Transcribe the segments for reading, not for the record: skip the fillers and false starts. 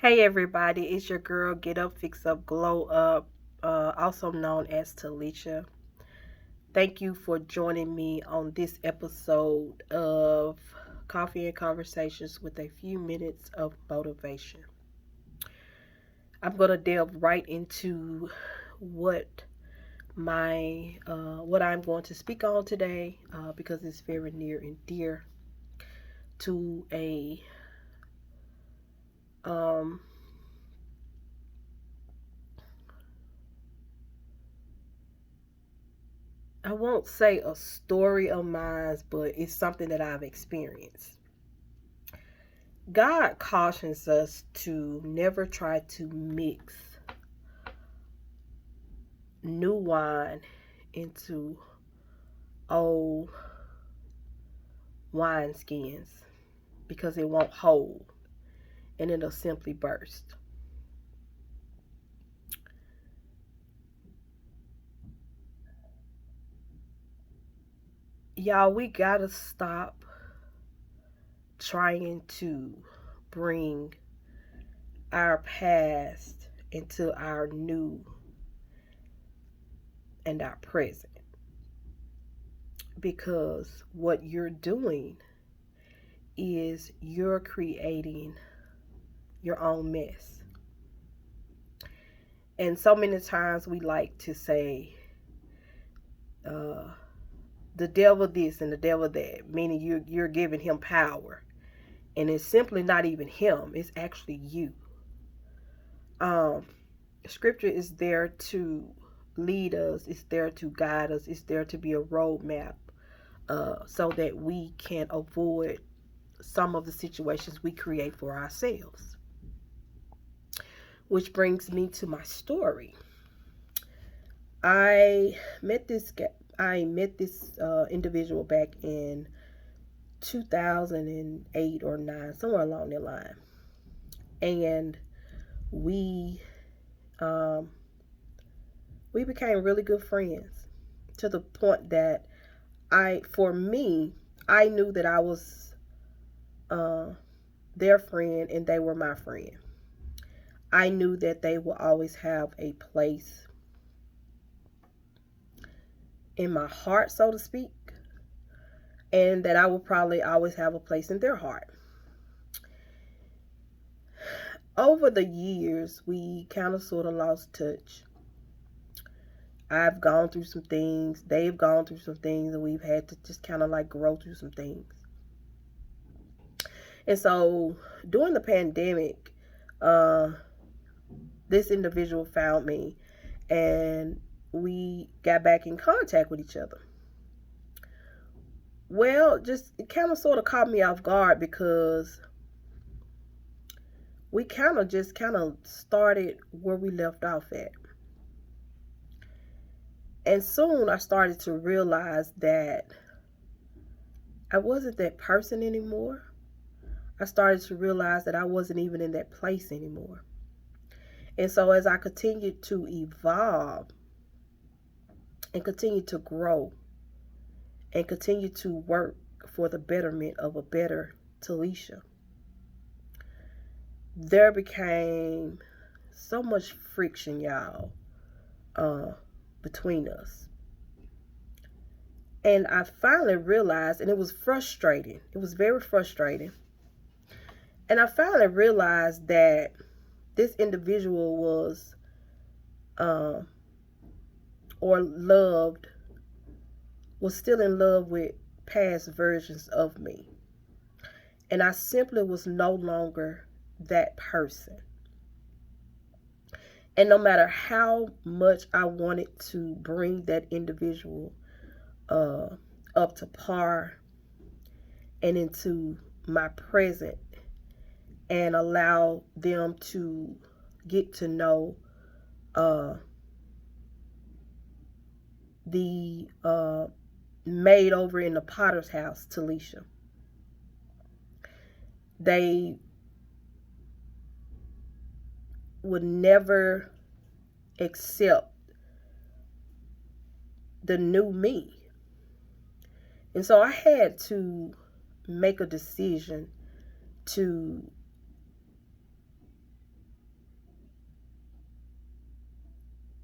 Hey everybody, it's your girl Get Up, Fix Up, Glow Up, also known as Talisha. Thank you for joining me on this episode of Coffee and Conversations with a few minutes of motivation. I'm gonna delve right into what what I'm going to speak on today because it's very near and dear to a um, I won't say a story of mine, but it's something that I've experienced. God cautions us to never try to mix new wine into old wineskins because it won't hold and it'll simply burst. Y'all, we gotta stop trying to bring our past into our new and our present because what you're doing is you're creating your own mess. And so many times we like to say, uh, the devil this and the devil that, meaning you're giving him power. And it's simply not even him, it's actually you. Um, Scripture is there to lead us, it's there to guide us, it's there to be a roadmap so that we can avoid some of the situations we create for ourselves. Which brings me to my story. I met this individual back in 2008 or 9, somewhere along that line, and we um, we became really good friends to the point that for me, I knew that I was uh, their friend and they were my friend. I knew that they will always have a place in my heart, so to speak, and that I will probably always have a place in their heart. Over the years, we kind of sort of lost touch. I've gone through some things, they've gone through some things, and we've had to just kind of like grow through some things. And so during the pandemic, uh, this individual found me and we got back in contact with each other. Well, just it kind of sort of caught me off guard because we kind of started where we left off at. And soon I started to realize that I wasn't that person anymore. I started to realize that I wasn't even in that place anymore. And so as I continued to evolve and continue to grow and continue to work for the betterment of a better Talisha, there became so much friction, y'all, uh, between us. And I finally realized, and it was frustrating. It was very frustrating. And I finally realized that this individual was, um, or loved, was still in love with past versions of me. And I simply was no longer that person. And no matter how much I wanted to bring that individual uh, up to par and into my present and allow them to get to know uh, the maid over in the Potter's house, Talisha. They would never accept the new me. And so I had to make a decision to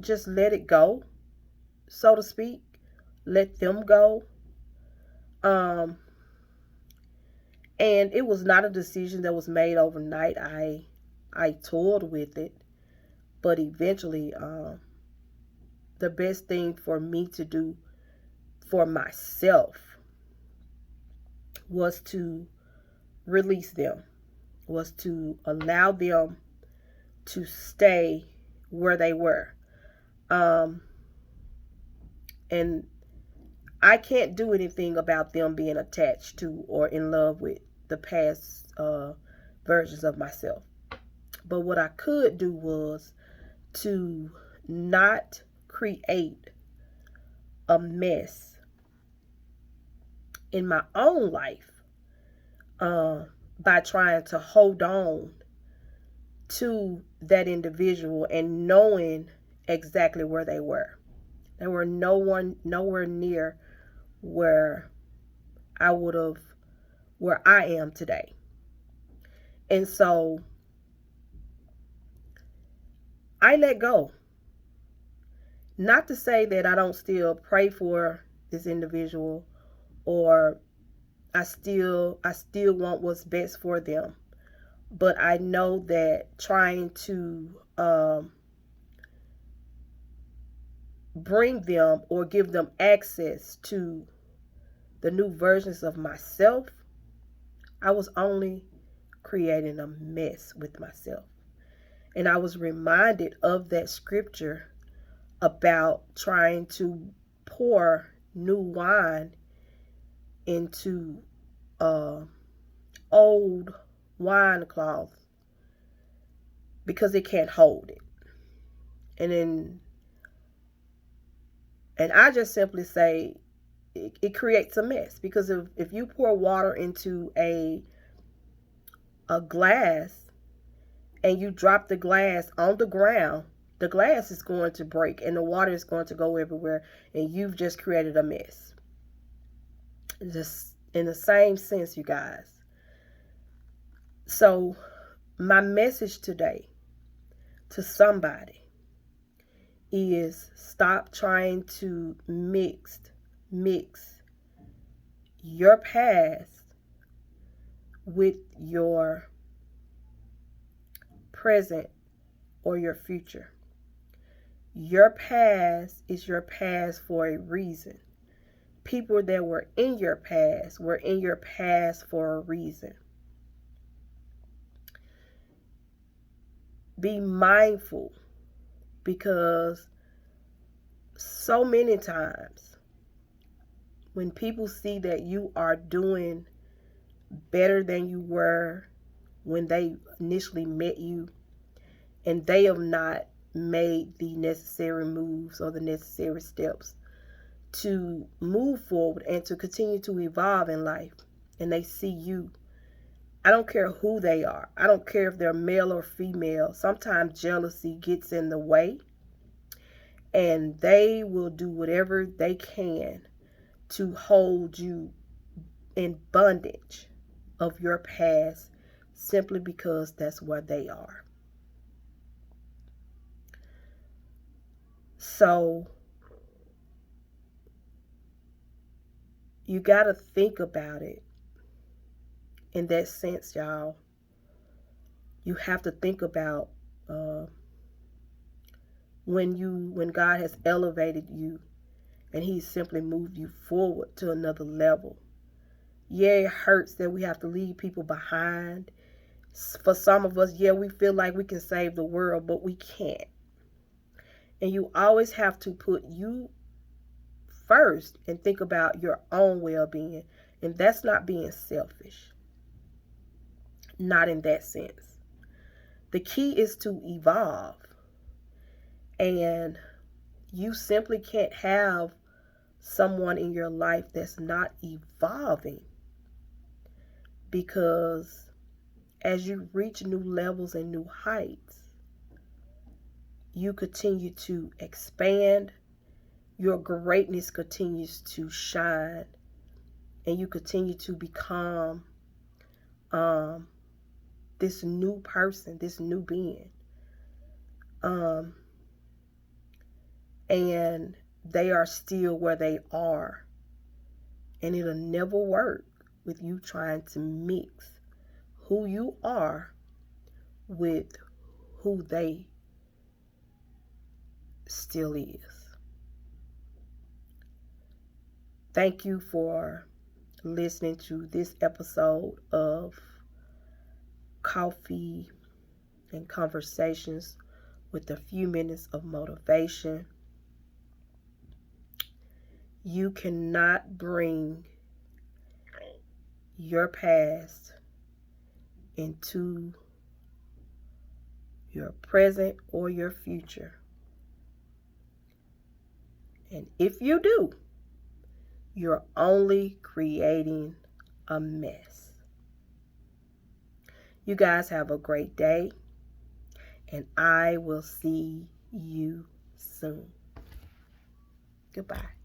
just let it go, so to speak. Let them go. Um, and it was not a decision that was made overnight. I toiled with it, but eventually, the best thing for me to do for myself was to release them, was to allow them to stay where they were. Um, and I can't do anything about them being attached to or in love with the past versions of myself. But what I could do was to not create a mess in my own life by trying to hold on to that individual and knowing exactly where they were. They were nowhere near where I would have, where I am today. And so I let go. Not to say that I don't still pray for this individual, or I still want what's best for them. But I know that trying to bring them or give them access to the new versions of myself, I was only creating a mess with myself. And I was reminded of that scripture about trying to pour new wine into old wine cloth because it can't hold it. And then, and I just simply say it creates a mess, because if you pour water into a glass and you drop the glass on the ground, the glass is going to break and the water is going to go everywhere, and you've just created a mess. Just in the same sense, you guys. So my message today to somebody is stop trying to mix your past with your present or your future. Your past is your past for a reason. People that were in your past for a reason. Be mindful, because so many times when people see that you are doing better than you were when they initially met you, and they have not made the necessary moves or the necessary steps to move forward and to continue to evolve in life, and they see you, I don't care who they are, I don't care if they're male or female, sometimes jealousy gets in the way, and they will do whatever they can to hold you in bondage of your past, simply because that's where they are. So you got to think about it in that sense, y'all. You have to think about when God has elevated you and He's simply moved you forward to another level. Yeah, it hurts that we have to leave people behind. For some of us, yeah, we feel like we can save the world, but we can't. And you always have to put you first and think about your own well-being. And that's not being selfish. Not in that sense. The key is to evolve. And you simply can't have someone in your life that's not evolving, because as you reach new levels and new heights, you continue to expand, your greatness continues to shine, and you continue to become this new person, this new being. and they are still where they are. And it'll never work with you trying to mix who you are with who they still is. Thank you for listening to this episode of Coffee and Conversations with a few minutes of motivation. You cannot bring your past into your present or your future. And if you do, you're only creating a mess. You guys have a great day, and I will see you soon. Goodbye.